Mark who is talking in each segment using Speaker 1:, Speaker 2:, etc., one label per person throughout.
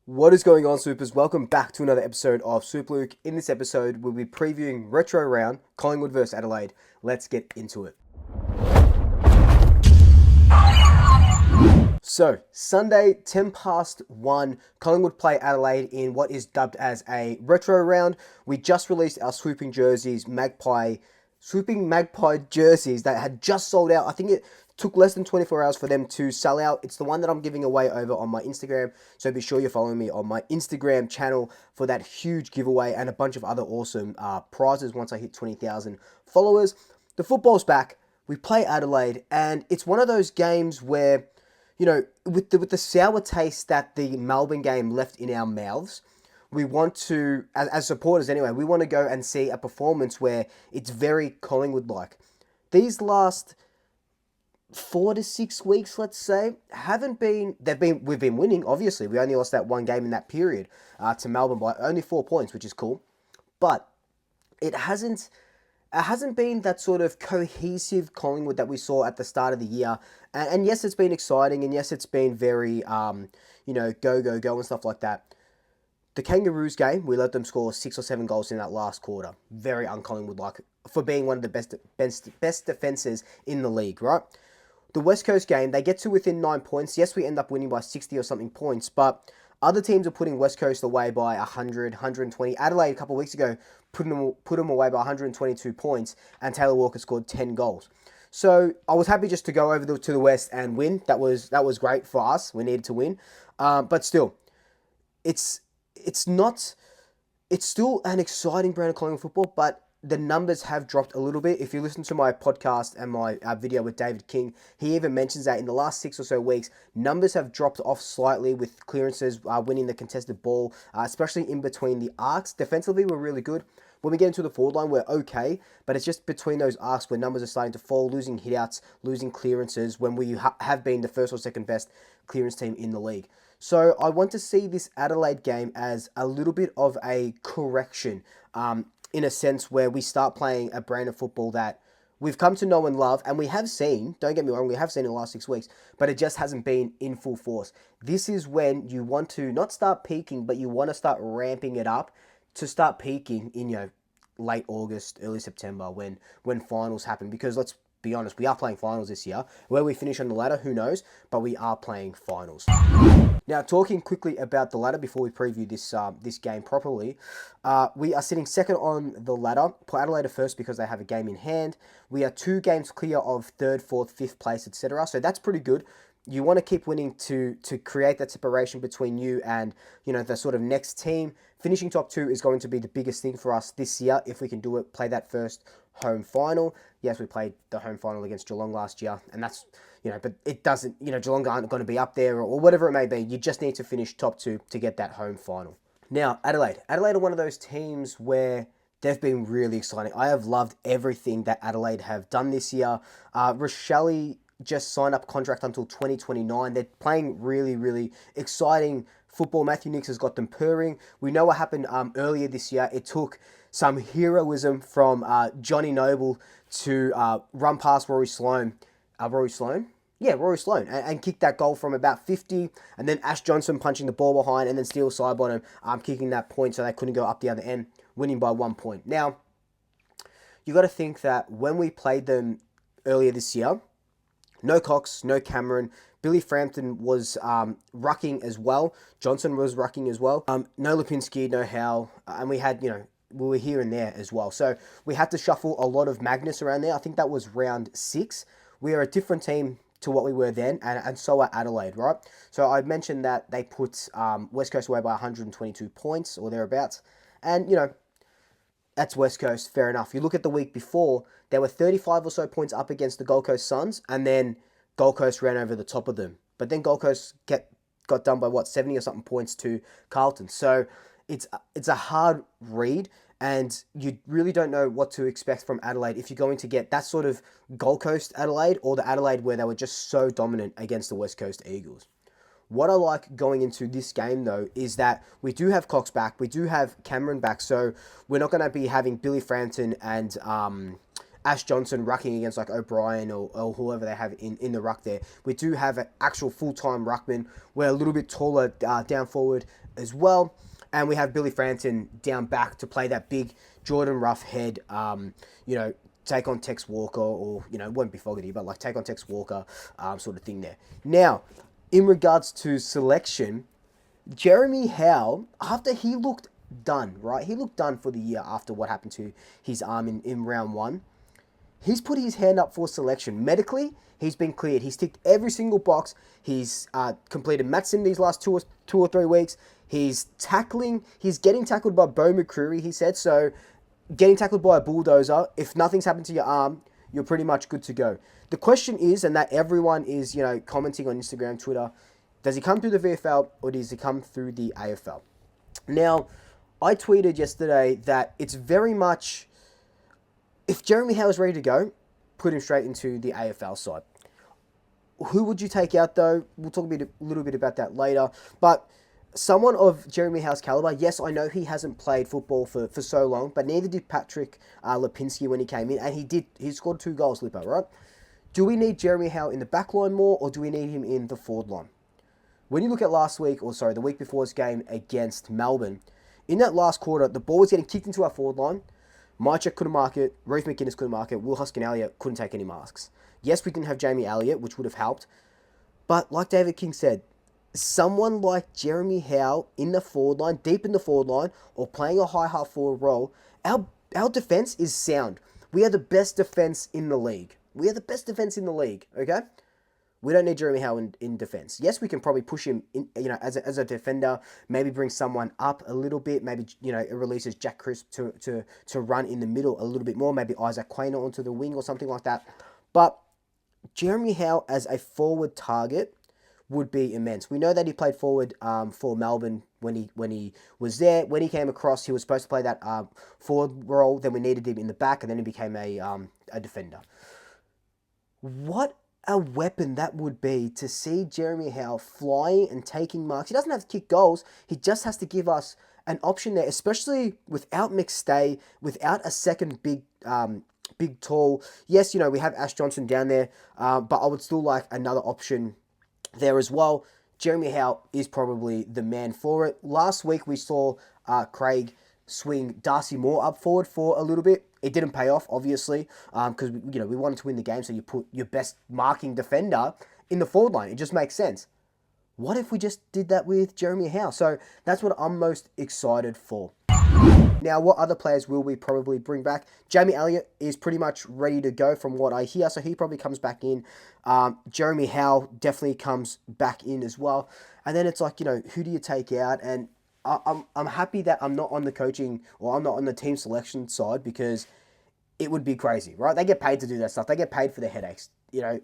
Speaker 1: What is going on, Swoopers? Welcome back to another episode of Swoop Luke. In this episode, we'll be previewing Retro Round, Collingwood vs Adelaide. Let's get into it. So, Sunday, 10 past 1, Collingwood play Adelaide in what is dubbed as a Retro Round. We just released our swooping Magpie jerseys that had just sold out. I think it took less than 24 hours for them to sell out. It's the one that I'm giving away over on my Instagram, so be sure you're following me on my Instagram channel for that huge giveaway and a bunch of other awesome prizes once I hit 20,000 followers. The football's back. We play Adelaide, and it's one of those games where, with the sour taste that the Melbourne game left in our mouths, we want to, as supporters anyway, we want to go and see a performance where it's very Collingwood-like. These last 4 to 6 weeks, let's say, we've been winning, obviously. We only lost that one game in that period to Melbourne by only 4 points, which is cool. But it hasn't been that sort of cohesive Collingwood that we saw at the start of the year. And yes, it's been exciting, and yes, it's been very, go, go, go and stuff like that. The Kangaroos game, we let them score 6 or 7 goals in that last quarter. Very un-Collingwood-like for being one of the best defences in the league, right? The West Coast game, they get to within 9 points. Yes, we end up winning by 60 or something points, but other teams are putting West Coast away by 100, 120. Adelaide a couple of weeks ago put them away by 122 points, and Taylor Walker scored 10 goals. So I was happy just to go over to the West and win. That was great for us. We needed to win, but still, it's still an exciting brand of Collingwood football, but the numbers have dropped a little bit. If you listen to my podcast and my video with David King, he even mentions that in the last 6 or so weeks, numbers have dropped off slightly with clearances, winning the contested ball, especially in between the arcs. Defensively, we're really good. When we get into the forward line, we're okay, but it's just between those arcs where numbers are starting to fall, losing hitouts, losing clearances, when we have been the first or second best clearance team in the league. So I want to see this Adelaide game as a little bit of a correction, in a sense where we start playing a brand of football that we've come to know and love, and we have seen, don't get me wrong, we have seen in the last 6 weeks, but it just hasn't been in full force. This is when you want to not start peaking, but you want to start ramping it up to start peaking in, late August, early September when finals happen, because let's be honest, we are playing finals this year. Where we finish on the ladder, who knows, but we are playing finals. Now, talking quickly about the ladder before we preview this game properly, we are sitting second on the ladder. Put Adelaide first because they have a game in hand. We are 2 games clear of 3rd, 4th, 5th place, etc. So that's pretty good. You want to keep winning to create that separation between you and the sort of next team. Finishing top 2 is going to be the biggest thing for us this year if we can do it. Play that first home final. Yes, we played the home final against Geelong last year, and that's but it doesn't, Geelong aren't going to be up there or whatever it may be. You just need to finish top 2 to get that home final. Now, Adelaide are one of those teams where they've been really exciting. I have loved everything that Adelaide have done this year. Rochelle just signed up contract until 2029. They're playing really, really exciting football. Matthew Nicks has got them purring. We know what happened earlier this year. It took some heroism from Johnny Noble to run past Rory Sloane. Rory Sloane, and kick that goal from about 50, and then Ash Johnson punching the ball behind, and then Steele Sidebottom kicking that point so they couldn't go up the other end, winning by 1 point. Now, you got to think that when we played them earlier this year, no Cox, no Cameron, Billy Frampton was rucking as well, Johnson was rucking as well, no Lipinski, no Howe, and we had, we were here and there as well. So we had to shuffle a lot of Magnus around there. I think that was round 6. We are a different team to what we were then, and so are Adelaide, right? So I mentioned that they put West Coast away by 122 points or thereabouts, and that's West Coast, fair enough. You look at the week before, there were 35 or so points up against the Gold Coast Suns, and then Gold Coast ran over the top of them. But then Gold Coast got done by 70 or something points to Carlton. So it's a hard read, and you really don't know what to expect from Adelaide if you're going to get that sort of Gold Coast Adelaide or the Adelaide where they were just so dominant against the West Coast Eagles. What I like going into this game, though, is that we do have Cox back, we do have Cameron back, so we're not going to be having Billy Frampton and Ash Johnson rucking against like O'Brien or whoever they have in the ruck there. We do have an actual full-time ruckman. We're a little bit taller down forward as well. And we have Billy Frampton down back to play that big Jordan Rough head, take on Tex Walker, or, it won't be Fogarty, but like take on Tex Walker sort of thing there. Now, in regards to selection, Jeremy Howe, after he looked done, right? He looked done for the year after what happened to his arm in round one. He's put his hand up for selection. Medically, he's been cleared. He's ticked every single box. He's completed match sim these last two or 3 weeks. He's tackling. He's getting tackled by Bo McCreary, he said. So, getting tackled by a bulldozer, if nothing's happened to your arm, you're pretty much good to go. The question is, and that everyone is, commenting on Instagram, Twitter, does he come through the VFL or does he come through the AFL? Now, I tweeted yesterday that it's very much, if Jeremy Howe is ready to go, put him straight into the AFL side. Who would you take out though? We'll talk a little bit about that later. But someone of Jeremy Howe's caliber, yes, I know he hasn't played football for so long, but neither did Patrick Lipinski when he came in, and he scored 2 goals, Lipper, right? Do we need Jeremy Howe in the back line more, or do we need him in the forward line? When you look at the week before's game against Melbourne, in that last quarter, the ball was getting kicked into our forward line. Mychek couldn't mark it. Reece McInnes couldn't mark it. Will Huskin-Elliott couldn't take any marks. Yes, we didn't have Jamie Elliott, which would have helped. But like David King said, someone like Jeremy Howe in the forward line, deep in the forward line, or playing a high half forward role, our defense is sound. We are the best defense in the league. Okay? We don't need Jeremy Howe in defense. Yes, we can probably push him in, as a defender, maybe bring someone up a little bit, maybe, it releases Jack Crisp to run in the middle a little bit more, maybe Isaac Quainer onto the wing or something like that. But Jeremy Howe as a forward target would be immense. We know that he played forward for Melbourne when he was there. When he came across, he was supposed to play that forward role. Then we needed him in the back, and then he became a defender. What a weapon that would be to see Jeremy Howe flying and taking marks. He doesn't have to kick goals. He just has to give us an option there, especially without McStay, without a second big tall. Yes, we have Ash Johnson down there, but I would still like another option there as well. Jeremy Howe is probably the man for it. Last week we saw Craig swing Darcy Moore up forward for a little bit. It didn't pay off, obviously, because we wanted to win the game, so you put your best marking defender in the forward line. It just makes sense. What if we just did that with Jeremy Howe? So that's what I'm most excited for. Now, what other players will we probably bring back? Jamie Elliott is pretty much ready to go from what I hear, so he probably comes back in. Jeremy Howe definitely comes back in as well. And then it's like, who do you take out? And I'm happy that I'm not on the coaching, or I'm not on the team selection side, because it would be crazy, right? They get paid to do that stuff. They get paid for the headaches,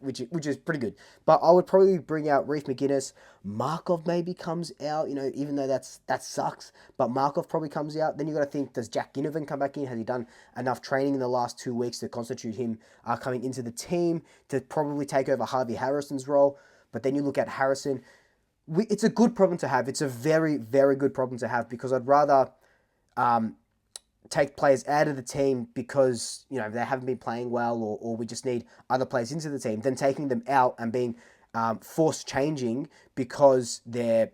Speaker 1: which is pretty good. But I would probably bring out Reece McInnes. Markov maybe comes out, even though that sucks. But Markov probably comes out. Then you got to think, does Jack Ginnivan come back in? Has he done enough training in the last 2 weeks to constitute him coming into the team to probably take over Harvey Harrison's role? But then you look at Harrison. It's a good problem to have. It's a very, very good problem to have, because I'd rather take players out of the team because they haven't been playing well, or we just need other players into the team, than taking them out and being forced changing because they're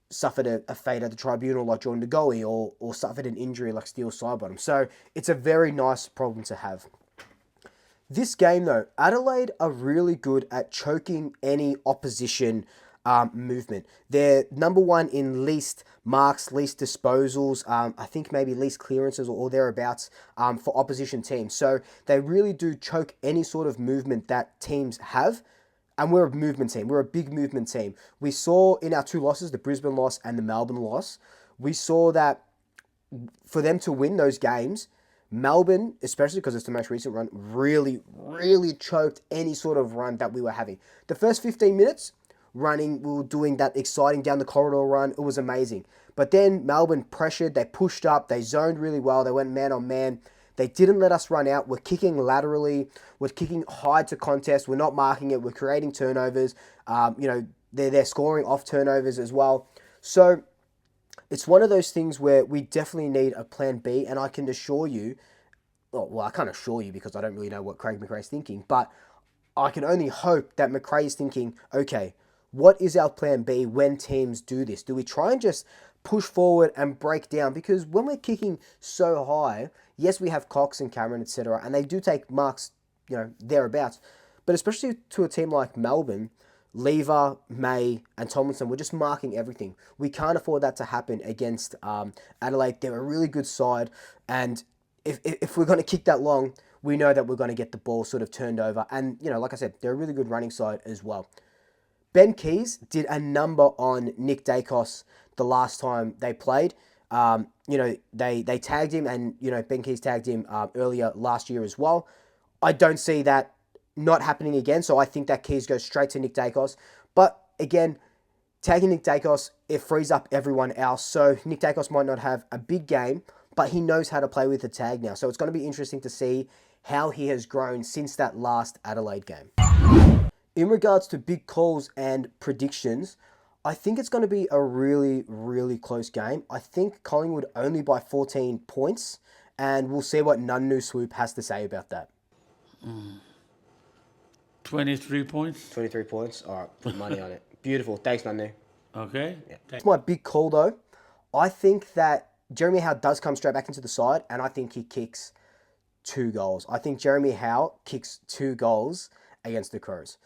Speaker 1: suffered a fate at the tribunal like Jordan DeGoey, or suffered an injury like Steele Sidebottom. So it's a very nice problem to have. This game though, Adelaide are really good at choking any opposition movement. They're number 1 in least marks, least disposals, I think maybe least clearances or thereabouts for opposition teams. So they really do choke any sort of movement that teams have. And we're a movement team. We're a big movement team. We saw in our 2 losses, the Brisbane loss and the Melbourne loss, we saw that for them to win those games, Melbourne, especially because it's the most recent run, really, really choked any sort of run that we were having. The first 15 minutes, running, we were doing that exciting down the corridor run. It was amazing. But then Melbourne pressured, they pushed up, they zoned really well, they went man on man. They didn't let us run out. We're kicking laterally, we're kicking high to contest, we're not marking it, we're creating turnovers. They're scoring off turnovers as well. So it's one of those things where we definitely need a plan B, and I can assure you, well, I can't assure you because I don't really know what Craig McRae's thinking, but I can only hope that McRae is thinking, okay, what is our plan B when teams do this? Do we try and just push forward and break down? Because when we're kicking so high, yes, we have Cox and Cameron, etc., and they do take marks, thereabouts. But especially to a team like Melbourne, Lever, May, and Tomlinson, we're just marking everything. We can't afford that to happen against Adelaide. They're a really good side, and if we're going to kick that long, we know that we're going to get the ball sort of turned over. And, like I said, they're a really good running side as well. Ben Keys did a number on Nick Dacos the last time they played. They tagged him, and, Ben Keys tagged him earlier last year as well. I don't see that not happening again, so I think that Keys goes straight to Nick Dacos. But, again, tagging Nick Dacos, it frees up everyone else. So Nick Dacos might not have a big game, but he knows how to play with the tag now. So it's going to be interesting to see how he has grown since that last Adelaide game. In regards to big calls and predictions, I think it's going to be a really, really close game. I think Collingwood only by 14 points, and we'll see what Nunu Swoop has to say about that.
Speaker 2: 23 points.
Speaker 1: 23 points? All right, put money on it. Beautiful. Thanks, Nunu.
Speaker 2: Okay.
Speaker 1: Yeah. That's my big call, though. I think that Jeremy Howe does come straight back into the side, and I think he kicks 2 goals. I think Jeremy Howe kicks 2 goals against the Crows.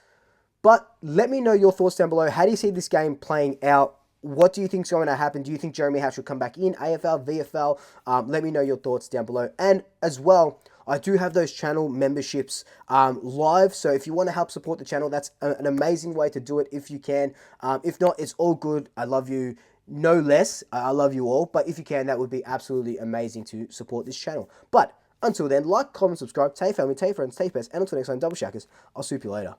Speaker 1: But let me know your thoughts down below. How do you see this game playing out? What do you think is going to happen? Do you think Jeremy Howe should come back in AFL, VFL? Let me know your thoughts down below. And as well, I do have those channel memberships live. So if you want to help support the channel, that's an amazing way to do it if you can. If not, it's all good. I love you no less. I love you all. But if you can, that would be absolutely amazing to support this channel. But until then, like, comment, subscribe, tell your family, tell your friends, tell your pets. And until next time, double shackers. I'll swoop you later.